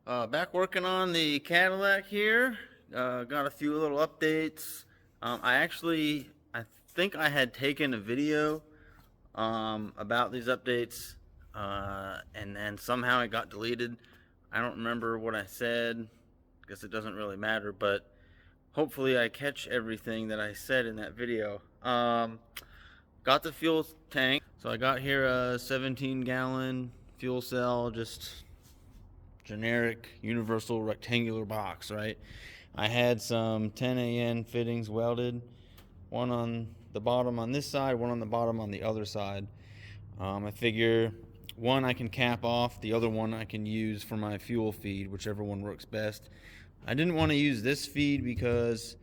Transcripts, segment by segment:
Back working on the Cadillac here. Got a few little updates. I think I had taken a video about these updates, and then somehow it got deleted. I don't remember what I said. Guess it doesn't really matter, but hopefully I catch everything that I said in that video. Got the fuel tank. So I got here a 17-gallon fuel cell, just generic universal rectangular box, right? I had some 10AN fittings welded, one on the bottom on this side, one on the bottom on the other side. I figure one I can cap off, the other one I can use for my fuel feed, whichever one works best. I didn't want to use this feed because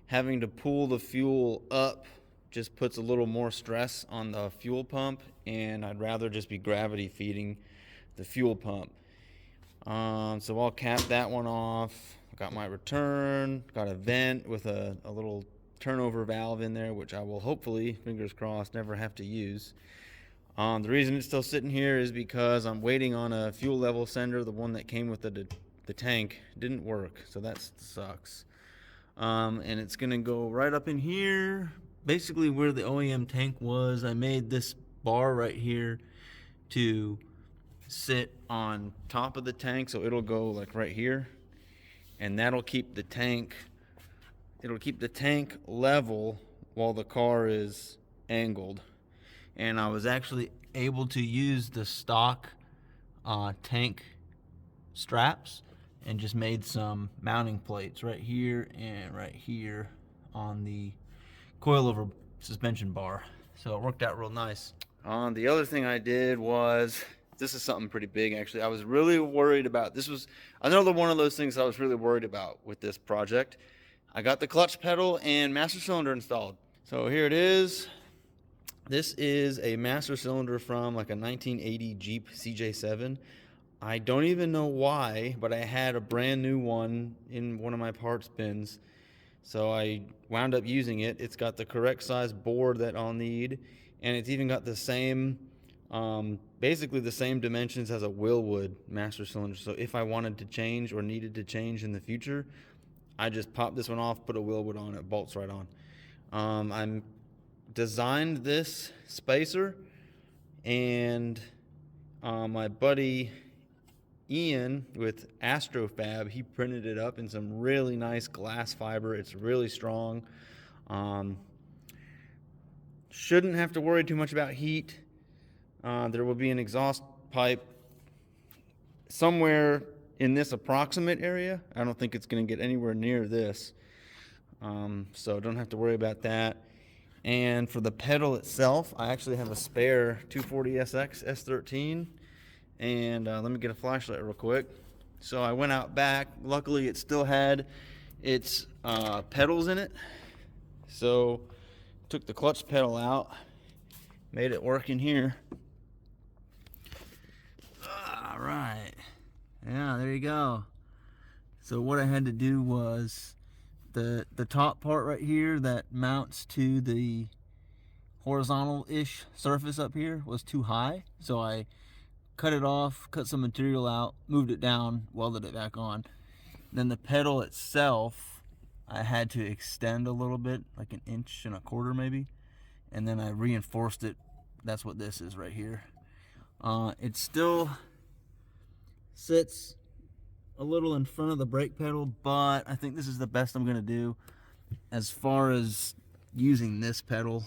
having to pull the fuel up just puts a little more stress on the fuel pump, and I'd rather just be gravity feeding the fuel pump. So I'll cap that one off. Got my return, got a vent with a little turnover valve in there, which I will hopefully, fingers crossed, never have to use. The reason it's still sitting here is because I'm waiting on a fuel level sender. The one that came with the tank didn't work, so that sucks. And it's gonna go right up in here, basically where the OEM tank was. I made this bar right here to sit on top of the tank, so it'll go like right here, and that'll keep the tank level while the car is angled. And I was actually able to use the stock tank straps and just made some mounting plates right here and right here on the coilover suspension bar, so it worked out real nice. The other thing I did was, this is something pretty big actually. I was really worried about, this was another one of those things I was really worried about with this project. I got the clutch pedal and master cylinder installed. So here it is. This is a master cylinder from like a 1980 Jeep CJ7. I don't even know why, but I had a brand new one in one of my parts bins, so I wound up using it. It's got the correct size bore that I'll need, and it's even got the same, basically the same dimensions as a Willwood master cylinder. So if I wanted to change or needed to change in the future, I just pop this one off, put a Willwood on, it bolts right on. I'm designed this spacer, and my buddy Ian with Astrofab, he printed it up in some really nice glass fiber. It's really strong. Shouldn't have to worry too much about heat. There will be an exhaust pipe somewhere in this approximate area. I don't think it's going to get anywhere near this, so don't have to worry about that. And for the pedal itself, I actually have a spare 240SX S13, and let me get a flashlight real quick. So I went out back. Luckily it still had its pedals in it, so took the clutch pedal out, made it work in here. All right, yeah, there you go. So what I had to do was the top part right here that mounts to the horizontal-ish surface up here was too high, so I cut it off, cut some material out, moved it down, welded it back on. Then the pedal itself, I had to extend a little bit, like 1.25 inches maybe, and then I reinforced it. That's what this is right here. It still sits a little in front of the brake pedal, but I think this is the best I'm gonna do as far as using this pedal.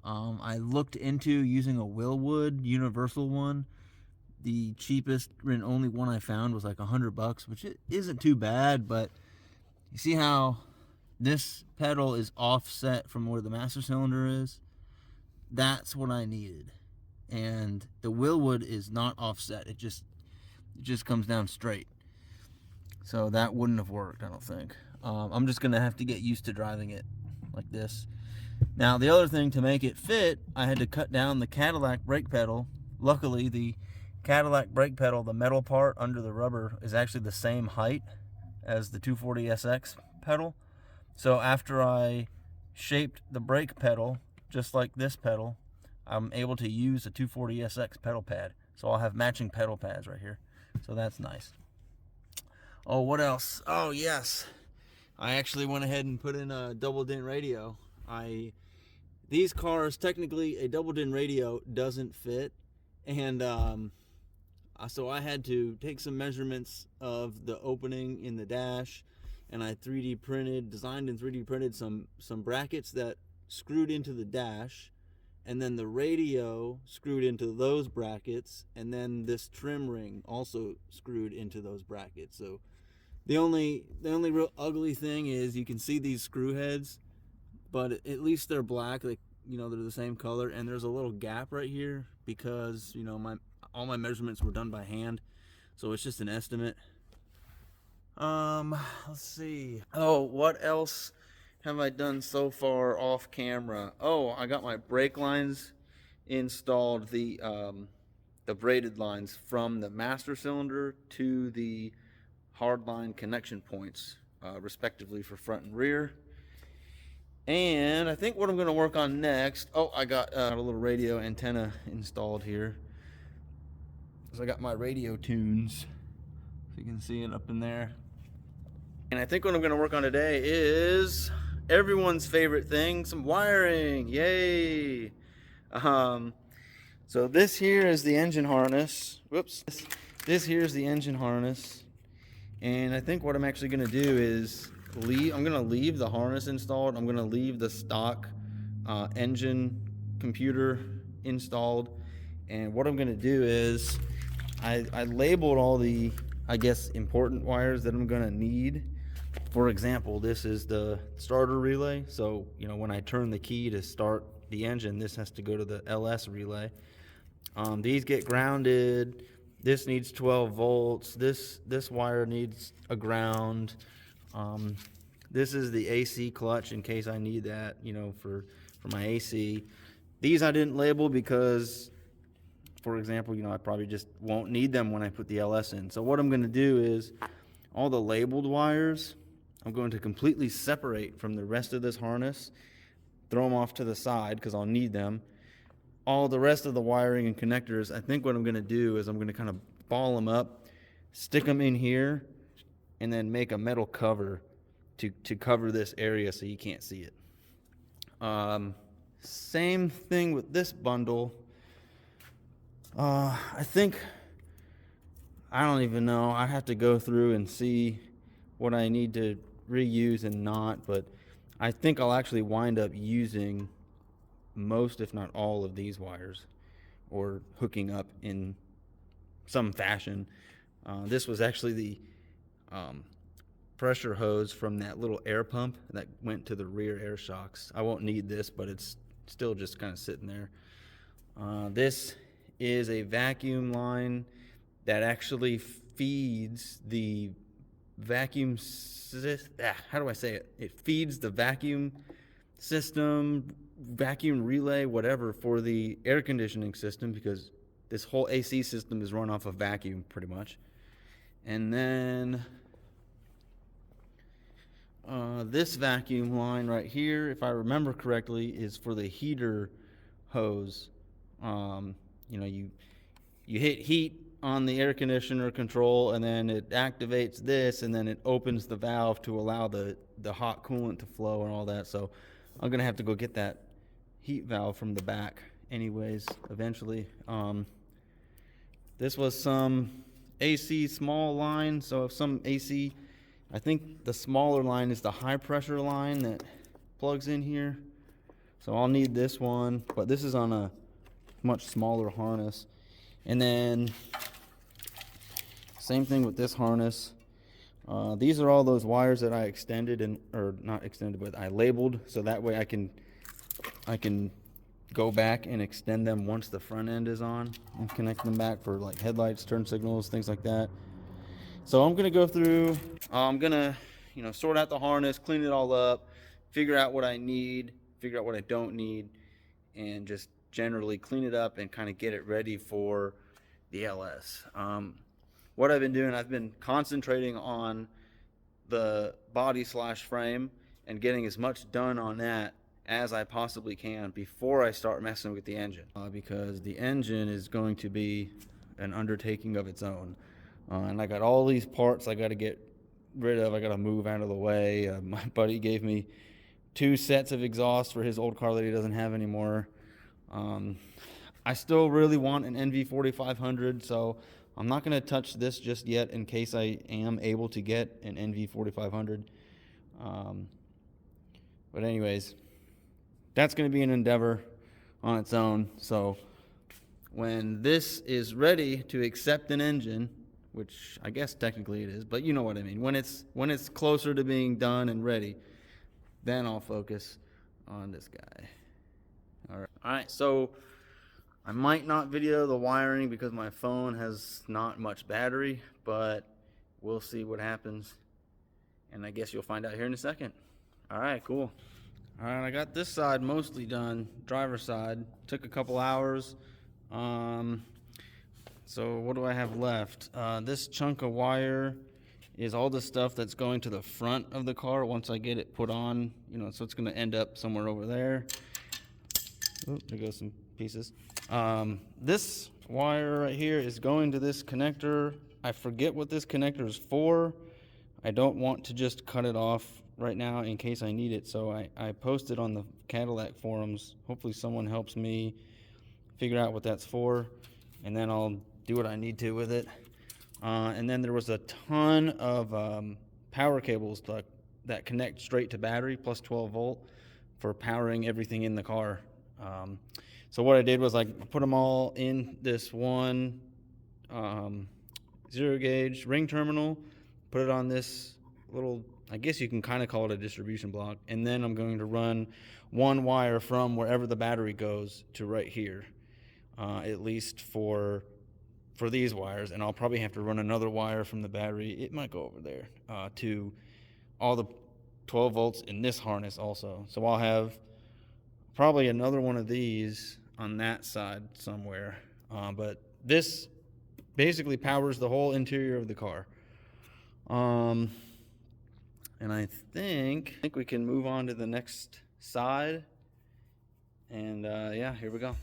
I looked into using a Willwood universal one. The cheapest and only one I found was like $100, which isn't too bad, but you see how this pedal is offset from where the master cylinder is? That's what I needed. And the Willwood is not offset. It just comes down straight. So that wouldn't have worked, I don't think. I'm just gonna have to get used to driving it like this. Now the other thing, to make it fit, I had to cut down the Cadillac brake pedal. Luckily the Cadillac brake pedal, the metal part under the rubber, is actually the same height as the 240SX pedal. So after I shaped the brake pedal just like this pedal, I'm able to use a 240SX pedal pad. So I'll have matching pedal pads right here. So that's nice. Oh, what else? Oh, yes. I actually went ahead and put in a double din radio. These cars, technically a double din radio doesn't fit, and so I had to take some measurements of the opening in the dash, and I 3D printed, designed and 3D printed some brackets that screwed into the dash, and then the radio screwed into those brackets, and then this trim ring also screwed into those brackets. So the only real ugly thing is you can see these screw heads, but at least they're black. Like, you know, they're the same color, and there's a little gap right here because, you know, all my measurements were done by hand, so it's just an estimate. Let's see. Oh, what else have I done so far off camera? Oh, I got my brake lines installed, the braided lines from the master cylinder to the hardline connection points, respectively, for front and rear. And I think what I'm going to work on next, oh, I got a little radio antenna installed here. So I got my radio tunes, if you can see it up in there. And I think what I'm going to work on today is everyone's favorite thing, some wiring. Yay! So this here is the engine harness. Whoops. This here is the engine harness. And I think what I'm actually going to do is I'm going to leave the harness installed. I'm going to leave the stock engine computer installed. And what I'm going to do is I labeled all the, I guess, important wires that I'm going to need. For example, this is the starter relay. So, you know, when I turn the key to start the engine, this has to go to the LS relay. These get grounded. This needs 12 volts. This wire needs a ground. This is the AC clutch in case I need that, you know, for my AC. These I didn't label because, for example, you know, I probably just won't need them when I put the LS in. So what I'm going to do is all the labeled wires, I'm going to completely separate from the rest of this harness, throw them off to the side because I'll need them. All the rest of the wiring and connectors, I think what I'm going to do is I'm going to kind of ball them up, stick them in here, and then make a metal cover to cover this area so you can't see it. Same thing with this bundle. I think, I don't even know. I have to go through and see what I need to reuse and not, but I think I'll actually wind up using most, if not all, of these wires, or hooking up in some fashion. This was actually the pressure hose from that little air pump that went to the rear air shocks. I won't need this, but it's still just kind of sitting there. This is a vacuum line that actually feeds the vacuum how do I say it? It feeds the vacuum system, vacuum relay, whatever, for the air conditioning system, because this whole AC system is run off of vacuum pretty much. And then this vacuum line right here, if I remember correctly, is for the heater hose. You know, you hit heat on the air conditioner control, and then it activates this, and then it opens the valve to allow the hot coolant to flow and all that. So I'm gonna have to go get that heat valve from the back anyways eventually. This was some AC small line, so if some AC, I think the smaller line is the high pressure line that plugs in here, so I'll need this one, but this is on a much smaller harness. And then same thing with this harness. These are all those wires that I extended, or not extended, but I labeled, so that way I can go back and extend them once the front end is on and connect them back for like headlights, turn signals, things like that. So I'm gonna go through, I'm gonna, you know, sort out the harness, clean it all up, figure out what I need, figure out what I don't need, and just generally clean it up and kind of get it ready for the LS. What I've been doing, I've been concentrating on the body slash frame and getting as much done on that as I possibly can before I start messing with the engine, because the engine is going to be an undertaking of its own. And I got all these parts I got to get rid of. I got to move out of the way. My buddy gave me 2 sets of exhaust for his old car that he doesn't have anymore. I still really want an NV 4500, so I'm not going to touch this just yet in case I am able to get an NV 4500. But anyways, that's going to be an endeavor on its own. So when this is ready to accept an engine, which I guess technically it is, but you know what I mean. When it's closer to being done and ready, then I'll focus on this guy. All right. So I might not video the wiring because my phone has not much battery, but we'll see what happens. And I guess you'll find out here in a second. All right, cool. All right, I got this side mostly done, driver's side. Took a couple hours. So what do I have left? This chunk of wire is all the stuff that's going to the front of the car once I get it put on, so it's going to end up somewhere over there. Oh, there goes some pieces. This wire right here is going to this connector. I forget what this connector is for. I don't want to just cut it off right now in case I need it, so I posted on the Cadillac forums. Hopefully someone helps me figure out what that's for, and then I'll do what I need to with it. And then there was a ton of power cables that connect straight to battery, plus 12 volt, for powering everything in the car. So what I did was I put them all in this one 0 gauge ring terminal, put it on this little, I guess you can kind of call it a distribution block, and then I'm going to run one wire from wherever the battery goes to right here, at least for these wires, and I'll probably have to run another wire from the battery, it might go over there, to all the 12 volts in this harness also. So I'll have probably another one of these on that side somewhere, but this basically powers the whole interior of the car. And I think we can move on to the next side, and yeah, here we go.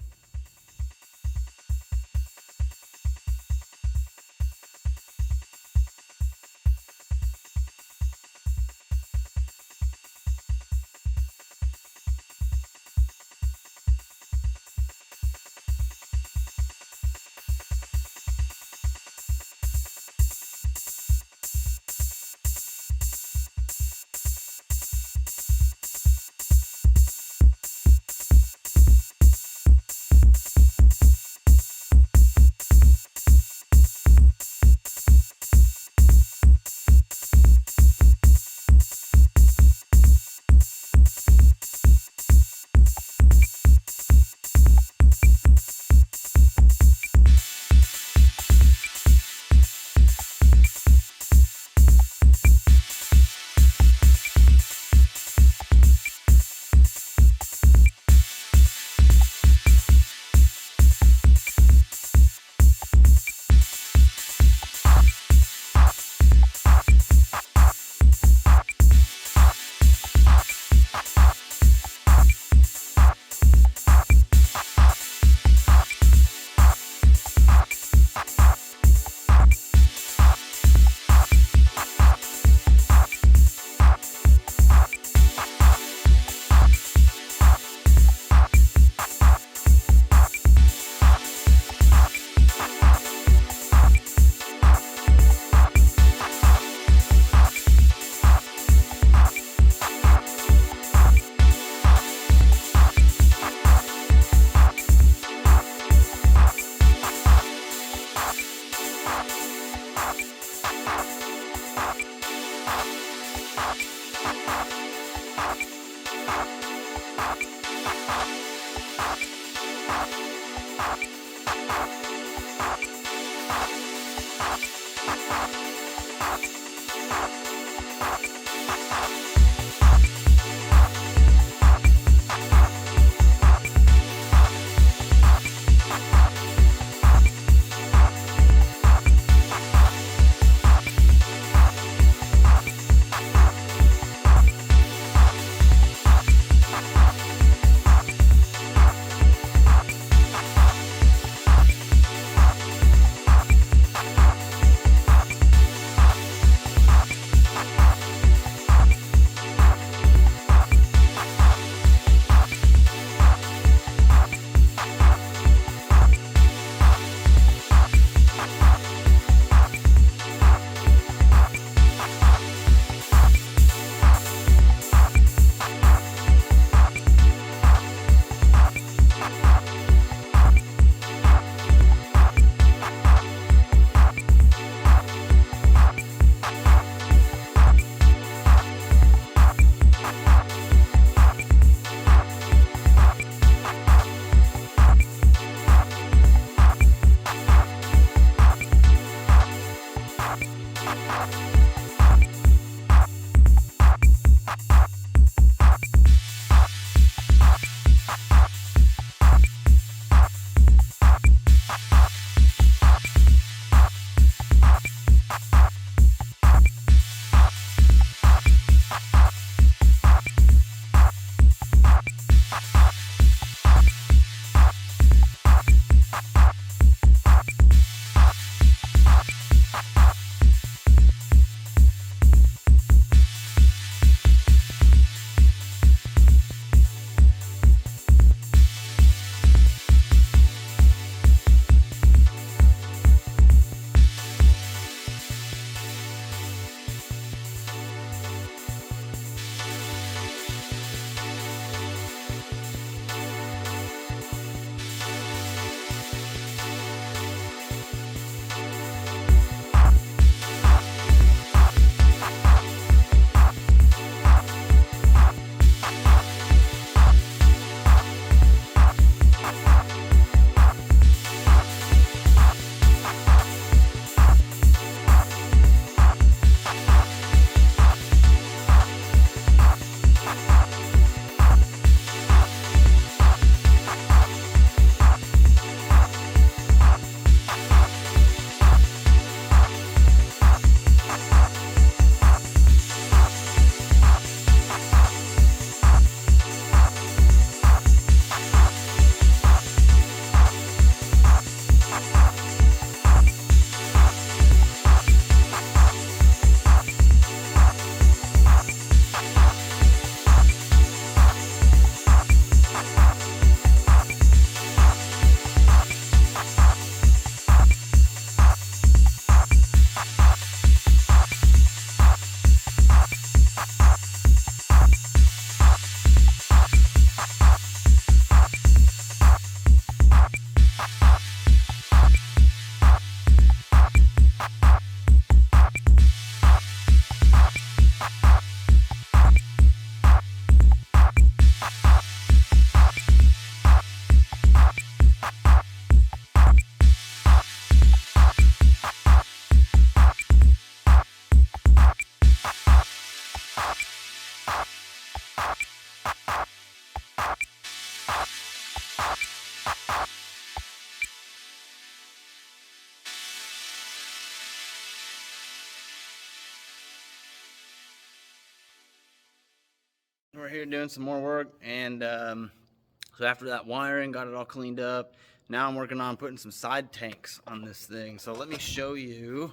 here doing some more work, and so after that wiring, got it all cleaned up. Now I'm working on putting some side tanks on this thing. So let me show you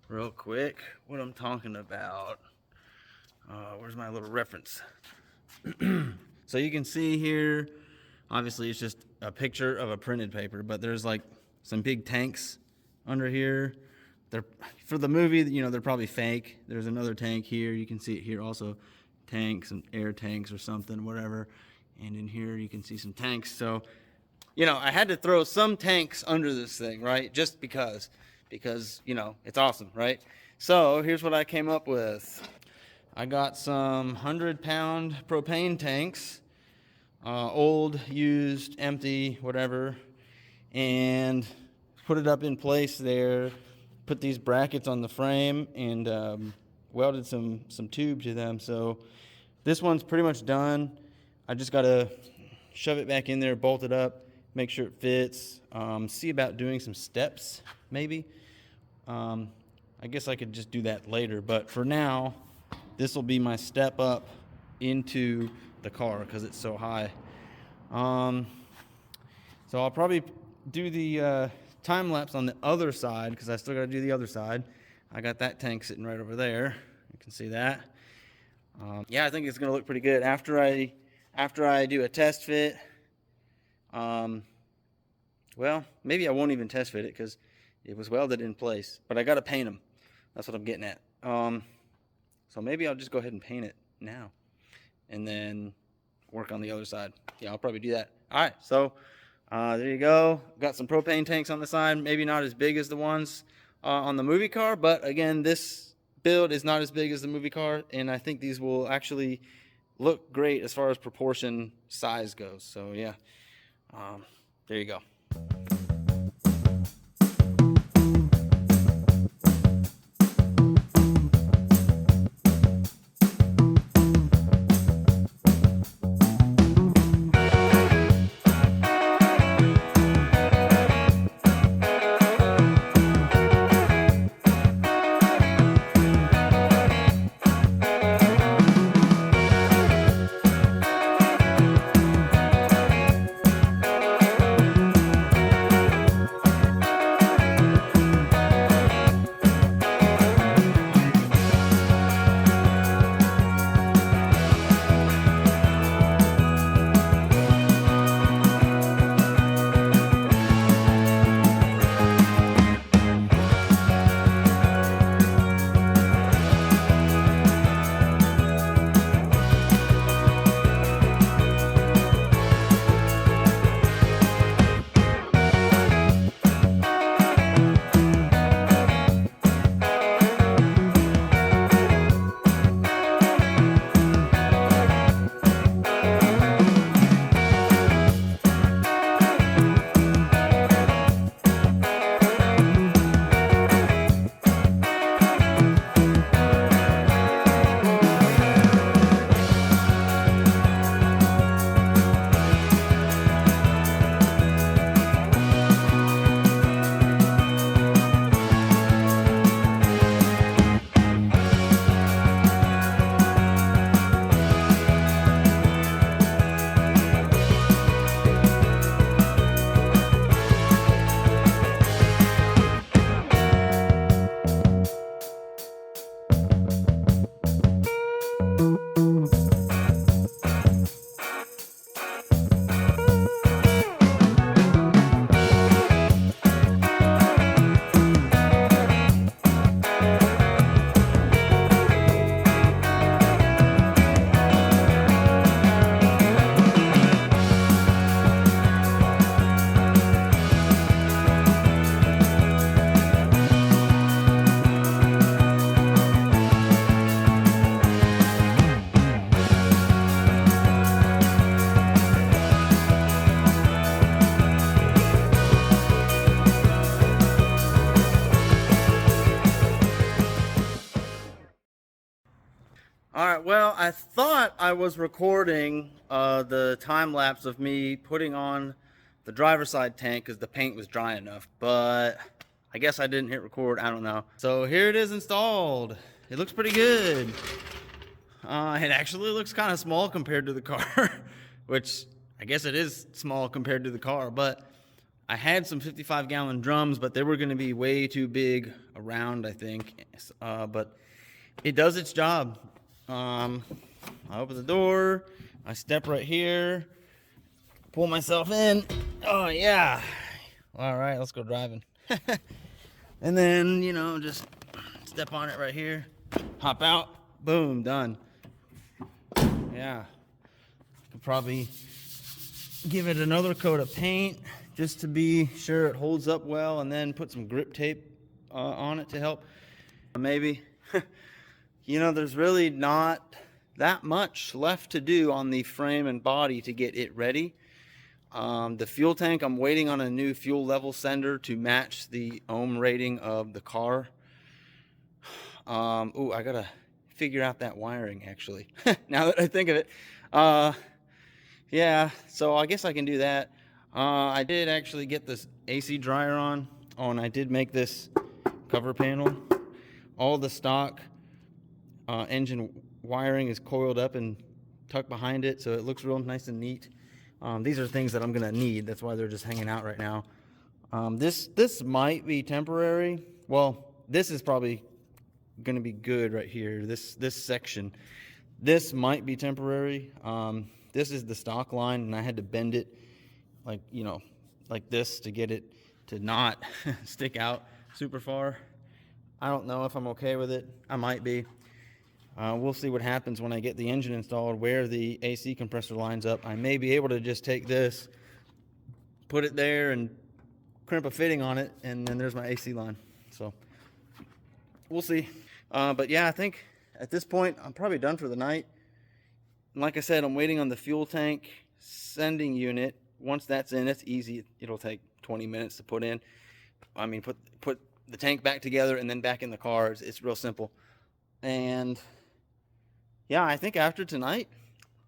real quick what I'm talking about. Where's my little reference? So you can see here, obviously it's just a picture of a printed paper, but there's like some big tanks under here. They're, for the movie, you know, they're probably fake. There's another tank here. You can see it here also. Tanks, some air tanks or something, whatever. And in here you can see some tanks. So, you know, I had to throw some tanks under this thing, right? Just because, you know, it's awesome, right? So here's what I came up with. I got some 100-pound propane tanks, old, used, empty, whatever, and put it up in place there. Put these brackets on the frame and welded some tube to them. So this one's pretty much done. I just gotta shove it back in there, bolt it up, make sure it fits. See about doing some steps, maybe. I guess I could just do that later, but for now, this will be my step up into the car because it's so high. So I'll probably do the time lapse on the other side because I still got to do the other side. I got that tank sitting right over there. You can see that. Yeah, I think it's gonna look pretty good after I do a test fit. Well, maybe I won't even test fit it because it was welded in place, but I got to paint them. That's what I'm getting at. So maybe I'll just go ahead and paint it now and then work on the other side. Yeah, I'll probably do that. All right, so there you go. Got some propane tanks on the side. Maybe not as big as the ones on the movie car, but again, this build is not as big as the movie car, and I think these will actually look great as far as proportion size goes. So yeah, there you go. All right, well, I thought I was recording the time lapse of me putting on the driver's side tank because the paint was dry enough, but I guess I didn't hit record. I don't know. So here it is installed. It looks pretty good. It actually looks kind of small compared to the car, which I guess it is small compared to the car, but I had some 55-gallon drums, but they were going to be way too big around, I think. But it does its job. I open the door, I step right here, pull myself in. Oh, yeah. All right, let's go driving. And then, you know, just step on it right here, hop out, boom, done. Yeah. Could probably give it another coat of paint just to be sure it holds up well, and then put some grip tape on it to help. Maybe. You know, there's really not that much left to do on the frame and body to get it ready. The fuel tank, I'm waiting on a new fuel level sender to match the ohm rating of the car. Oh, I gotta figure out that wiring actually. Now that I think of it. Yeah, so I guess I can do that. I did actually get this AC dryer on. Oh, and I did make this cover panel. All the stock engine wiring is coiled up and tucked behind it, so it looks real nice and neat. These are things that I'm gonna need. That's why they're just hanging out right now. This might be temporary. Well, this is probably gonna be good right here. This section, this might be temporary. This is the stock line, and I had to bend it like, you know, like this to get it to not stick out super far. I don't know if I'm okay with it. I might be. We'll see what happens when I get the engine installed, where the AC compressor lines up. I may be able to just take this, put it there, and crimp a fitting on it, and then there's my AC line. So we'll see. But yeah, I think at this point I'm probably done for the night. And like I said, I'm waiting on the fuel tank sending unit. Once that's in, it's easy. It'll take 20 minutes to put in. I mean, put the tank back together and then back in the car. It's real simple. And yeah, I think after tonight,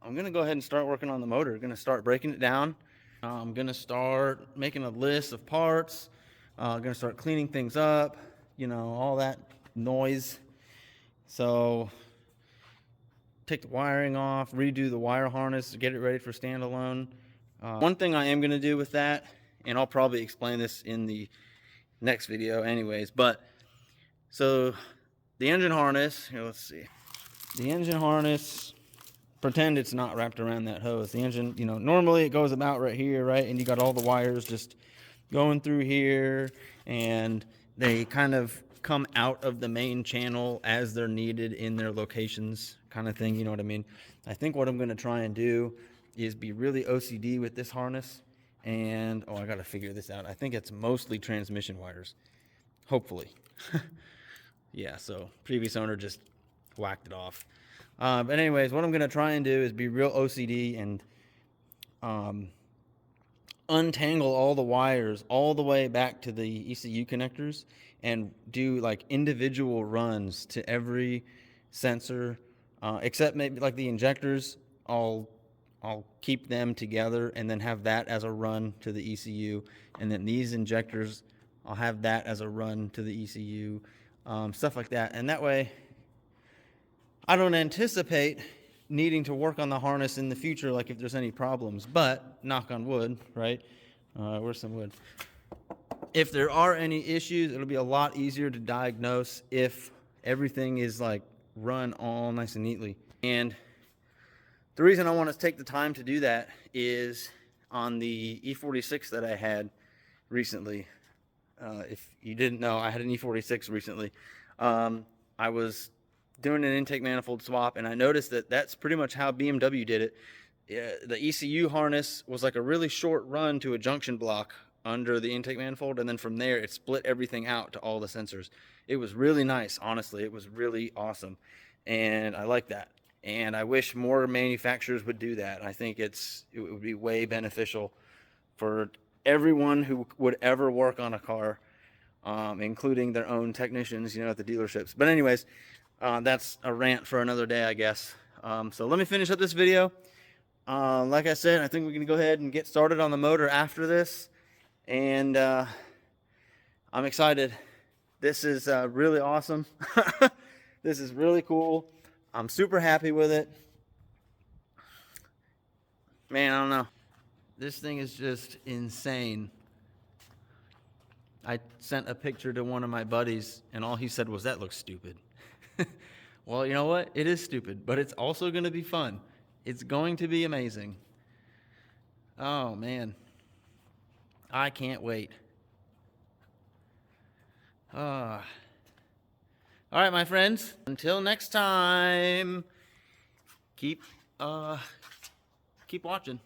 I'm gonna go ahead and start working on the motor. I'm gonna start breaking it down. I'm gonna start making a list of parts. I'm gonna start cleaning things up, you know, all that noise. So take the wiring off, redo the wire harness, get it ready for standalone. One thing I am gonna do with that, and I'll probably explain this in the next video anyways, but so the engine harness, here, let's see. The engine harness, pretend it's not wrapped around that hose. The engine, you know, normally it goes about right here, right? And you got all the wires just going through here, and they kind of come out of the main channel as they're needed in their locations, kind of thing, you know what I mean? I think what I'm gonna try and do is be really OCD with this harness, and, oh, I gotta figure this out. I think it's mostly transmission wires, hopefully. Yeah, so previous owner just whacked it off. But anyways, what I'm gonna try and do is be real OCD and untangle all the wires all the way back to the ECU connectors and do like individual runs to every sensor, except maybe like the injectors. I'll keep them together and then have that as a run to the ECU, and then these injectors, I'll have that as a run to the ECU, stuff like that. And that way I don't anticipate needing to work on the harness in the future, like if there's any problems, but knock on wood, right? Where's some wood? If there are any issues, it'll be a lot easier to diagnose if everything is like run all nice and neatly. And the reason I want to take the time to do that is on the E46 that I had recently. If you didn't know, I had an E46 recently. I was doing an intake manifold swap, and I noticed that that's pretty much how BMW did it. The ECU harness was like a really short run to a junction block under the intake manifold, and then from there it split everything out to all the sensors. It was really nice, honestly. It was really awesome, and I like that. And I wish more manufacturers would do that. I think it would be way beneficial for everyone who would ever work on a car, including their own technicians, you know, at the dealerships. But anyways, that's a rant for another day, I guess. So let me finish up this video. Like I said, I think we're gonna go ahead and get started on the motor after this. And I'm excited. This is really awesome. This is really cool. I'm super happy with it. Man, I don't know. This thing is just insane. I sent a picture to one of my buddies, and all he said was, "That looks stupid." Well, you know what? It is stupid, but it's also going to be fun. It's going to be amazing. Oh, man. I can't wait. All right, my friends. Until next time, keep watching.